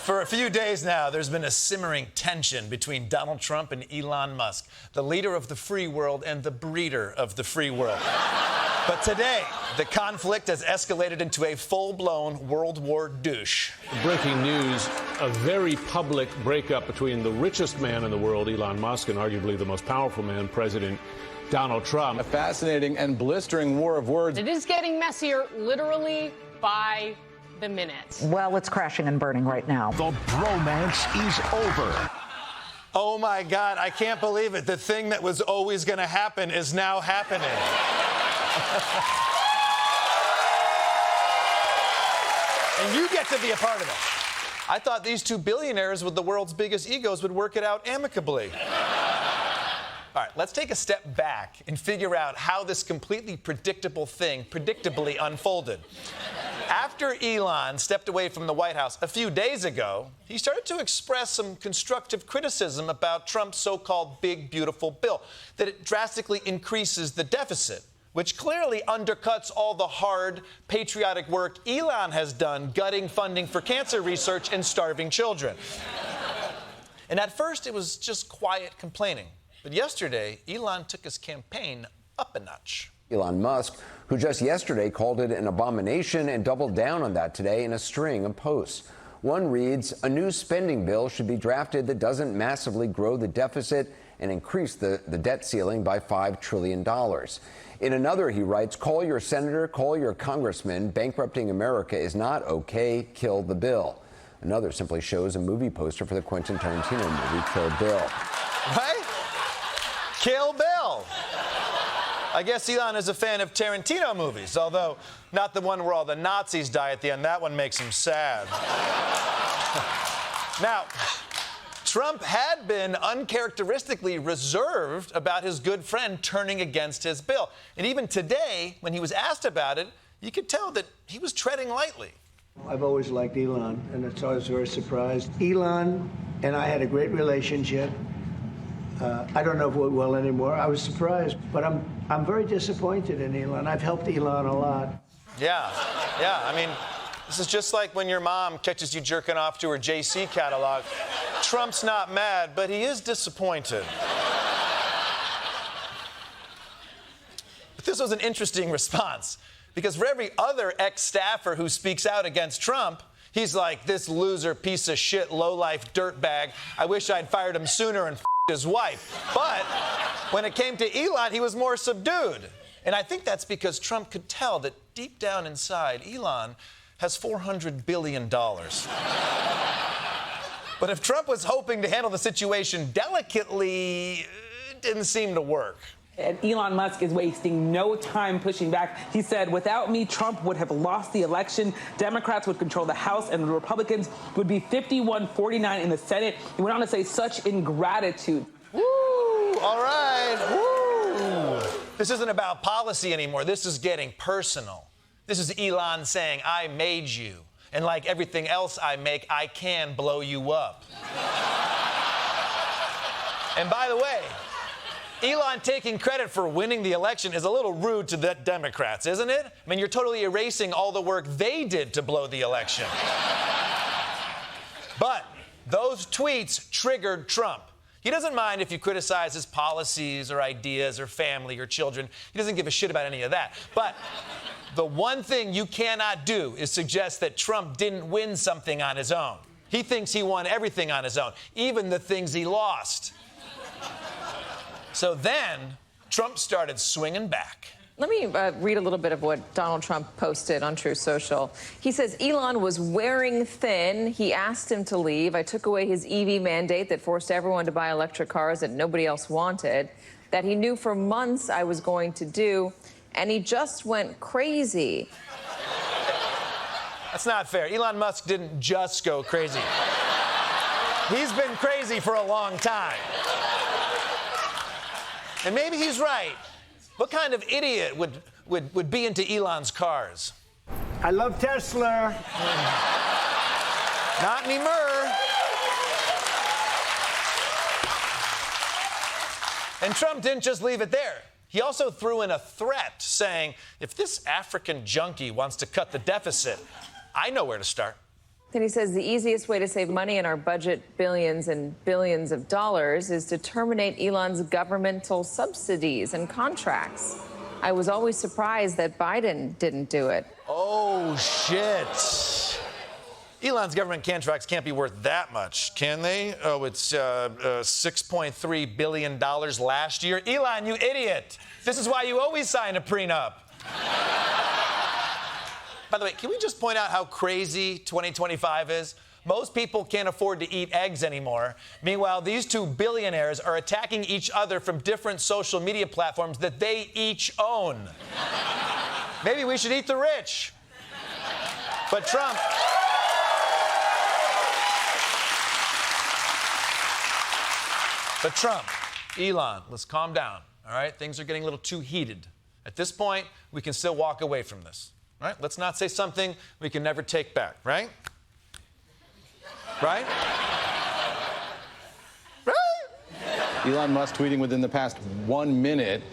For a few days now, there's been a simmering tension between Donald Trump and Elon Musk, the leader of the free world and the breeder of the free world. But today, the conflict has escalated into a full-blown World War douche. Breaking news, a very public breakup between the richest man in the world, Elon Musk, and arguably the most powerful man, President Donald Trump. A fascinating and blistering war of words. It is getting messier, literally by the minute. Well, it's crashing and burning right now. The bromance is over. Oh, my God, I can't believe it. The thing that was always going to happen is now happening. And you get to be a part of it. I thought these two billionaires with the world's biggest egos would work it out amicably. All right, let's take a step back and figure out how this completely predictable thing predictably unfolded. After Elon stepped away from the White House a few days ago, he started to express some constructive criticism about Trump's so-called big, beautiful bill, that it drastically increases the deficit, which clearly undercuts all the hard, patriotic work Elon has done gutting funding for cancer research and starving children. And at first, it was just quiet complaining. But yesterday, Elon took his campaign up a notch. Elon Musk, who just yesterday called it an abomination and doubled down on that today in a string of posts. One reads, a new spending bill should be drafted that doesn't massively grow the deficit and increase the debt ceiling by $5 trillion. In another, he writes, call your senator, call your congressman. Bankrupting America is not okay. Kill the bill. Another simply shows a movie poster for the Quentin Tarantino movie, Kill Bill. Right? Kill Bill. I guess Elon is a fan of Tarantino movies, although not the one where all the Nazis die at the end. That one makes him sad. Now, Trump had been uncharacteristically reserved about his good friend turning against his bill. And even today, when he was asked about it, you could tell that he was treading lightly. I've always liked Elon, and it's always very surprised. Elon and I had a great relationship. I don't know if we're well anymore. I was surprised, but I'm very disappointed in Elon. I've helped Elon a lot. Yeah. I mean, this is just like when your mom catches you jerking off to her JC catalog. Trump's not mad, but he is disappointed. But this was an interesting response, because for every other ex-staffer who speaks out against Trump, he's like, this loser, piece of shit, lowlife dirtbag. I wish I'd fired him sooner and his wife. But when it came to Elon, he was more subdued. And I think that's because Trump could tell that deep down inside, Elon has $400 billion. But if Trump was hoping to handle the situation delicately, it didn't seem to work. And Elon Musk is wasting no time pushing back. He said, without me, Trump would have lost the election. Democrats would control the House, and the Republicans would be 51-49 in the Senate. He went on to say such ingratitude. Woo! All right. Woo! This isn't about policy anymore. This is getting personal. This is Elon saying, I made you. And like everything else I make, I can blow you up. And by the way, Elon taking credit for winning the election is a little rude to the Democrats, isn't it? I mean, you're totally erasing all the work they did to blow the election. But those tweets triggered Trump. He doesn't mind if you criticize his policies or ideas or family or children. He doesn't give a shit about any of that. But the one thing you cannot do is suggest that Trump didn't win something on his own. He thinks he won everything on his own, even the things he lost. So then, Trump started swinging back. Let me read a little bit of what Donald Trump posted on Truth Social. He says, Elon was wearing thin. He asked him to leave. I took away his EV mandate that forced everyone to buy electric cars that nobody else wanted, that he knew for months I was going to do, and he just went crazy. That's not fair. Elon Musk didn't just go crazy. He's been crazy for a long time. And maybe he's right. What kind of idiot would be into Elon's cars? I love Tesla. Not anymore. And Trump didn't just leave it there. He also threw in a threat saying, if this African junkie wants to cut the deficit, I know where to start. Then he says the easiest way to save money in our budget, billions and billions of dollars, is to terminate Elon's governmental subsidies and contracts. I was always surprised that Biden didn't do it. Oh, shit. Elon's government contracts can't be worth that much, can they? Oh, it's $6.3 billion last year. Elon, you idiot. This is why you always sign a prenup. By the way, can we just point out how crazy 2025 is? Most people can't afford to eat eggs anymore. Meanwhile, these two billionaires are attacking each other from different social media platforms that they each own. Maybe we should eat the rich. But Trump... But Trump, Elon, let's calm down, all right? Things are getting a little too heated. At this point, we can still walk away from this, right? Let's not say something we can never take back, right? Right? Right? Elon Musk tweeting within the past 1 minute,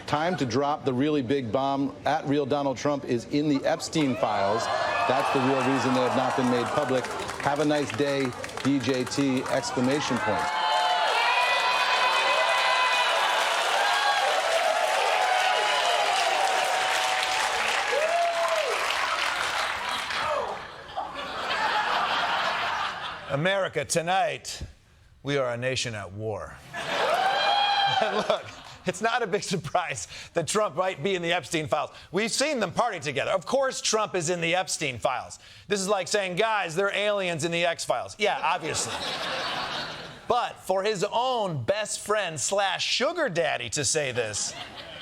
time to drop the really big bomb. At Real Donald Trump is in the Epstein files. That's the real reason they have not been made public. Have a nice day, DJT, exclamation point. America, tonight, we are a nation at war. And look, it's not a big surprise that Trump might be in the Epstein files. We've seen them party together. Of course Trump is in the Epstein files. This is like saying, guys, they're aliens in the X-Files. Yeah, obviously. But for his own best friend / sugar daddy to say this,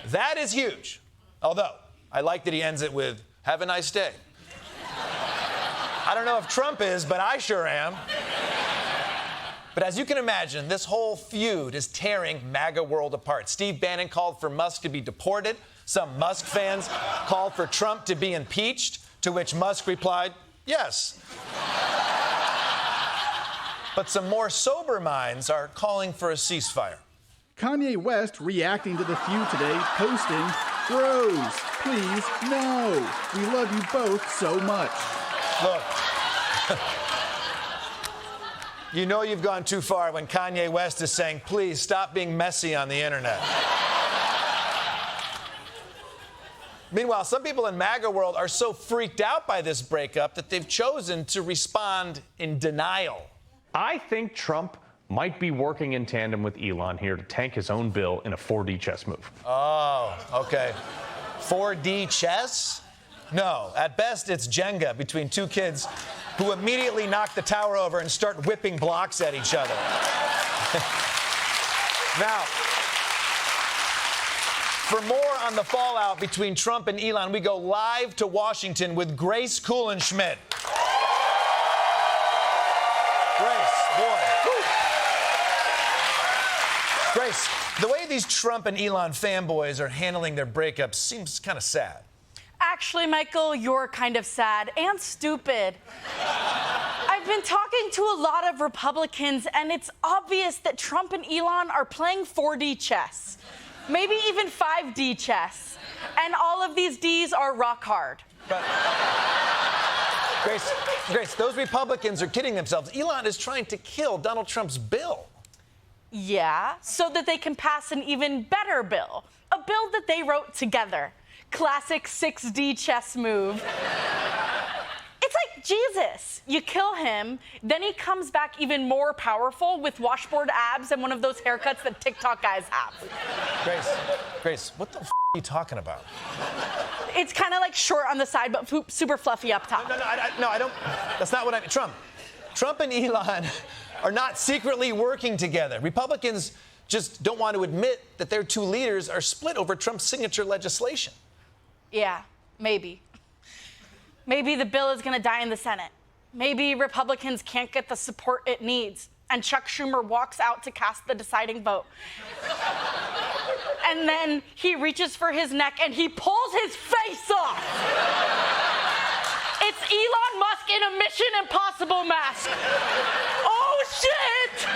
that is huge. Although, I like that he ends it with, have a nice day. I don't know if Trump is, but I sure am. But as you can imagine, this whole feud is tearing MAGA world apart. Steve Bannon called for Musk to be deported. Some Musk fans called for Trump to be impeached, to which Musk replied, yes. But some more sober minds are calling for a ceasefire. Kanye West reacting to the feud today, posting, "Bros, please, no. We love you both so much." Look, you know you've gone too far when Kanye West is saying, please stop being messy on the internet. Meanwhile, some people in MAGA world are so freaked out by this breakup that they've chosen to respond in denial. I think Trump might be working in tandem with Elon here to tank his own bill in a 4D chess move. Oh, okay. 4D chess? No, at best it's Jenga between two kids who immediately knock the tower over and start whipping blocks at each other. Now, for more on the fallout between Trump and Elon, we go live to Washington with Grace Kuhlenschmidt. Grace, boy. Woo. Grace, the way these Trump and Elon fanboys are handling their breakups seems kind of sad. Actually, Michael, you're kind of sad and stupid. I've been talking to a lot of Republicans, and it's obvious that Trump and Elon are playing 4D chess, maybe even 5D chess, and all of these Ds are rock hard. But, Grace, those Republicans are kidding themselves. Elon is trying to kill Donald Trump's bill. Yeah, so that they can pass an even better bill, a bill that they wrote together. Classic 6D chess move. It's like Jesus. You kill him, then he comes back even more powerful with washboard abs and one of those haircuts that TikTok guys have. Grace, what the f*** are you talking about? It's kind of like short on the side, but super fluffy up top. No, I don't. That's not what I mean. Trump and Elon are not secretly working together. Republicans just don't want to admit that their two leaders are split over Trump's signature legislation. Yeah, maybe. Maybe the bill is going to die in the Senate. Maybe Republicans can't get the support it needs, and Chuck Schumer walks out to cast the deciding vote. And then he reaches for his neck and he pulls his face off. It's Elon Musk in a Mission Impossible mask. Oh, shit!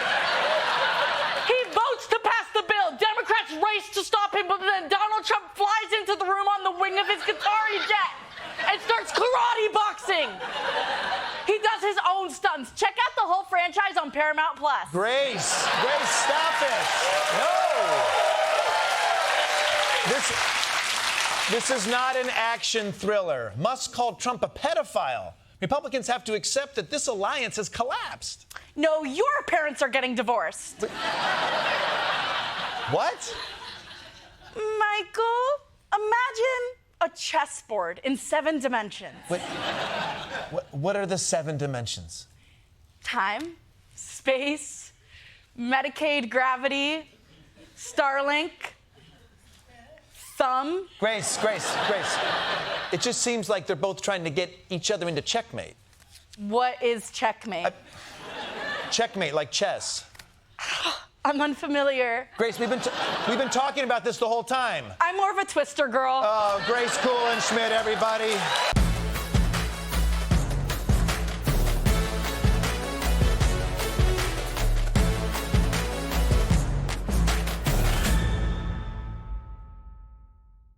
He votes to pass the bill. Democrats race to stop him, but then Donald Trump flies into the room on the wing of his Qatari jet and starts karate boxing. He does his on Paramount Plus. Grace, stop it. No. This is not an action thriller. Musk called Trump a pedophile. Republicans have to accept that this alliance has collapsed. No, your parents are getting divorced. What? Michael, imagine a chessboard in 7 dimensions. Wait, what are the 7 dimensions? Time, Space, Medicaid gravity, Starlink, thumb. Grace. It just seems like they're both trying to get each other into checkmate. What is checkmate? Checkmate, like chess. I'm unfamiliar. Grace, we've been talking about this the whole time. I'm more of a Twister girl. Oh, Grace Kuhlenschmidt, everybody.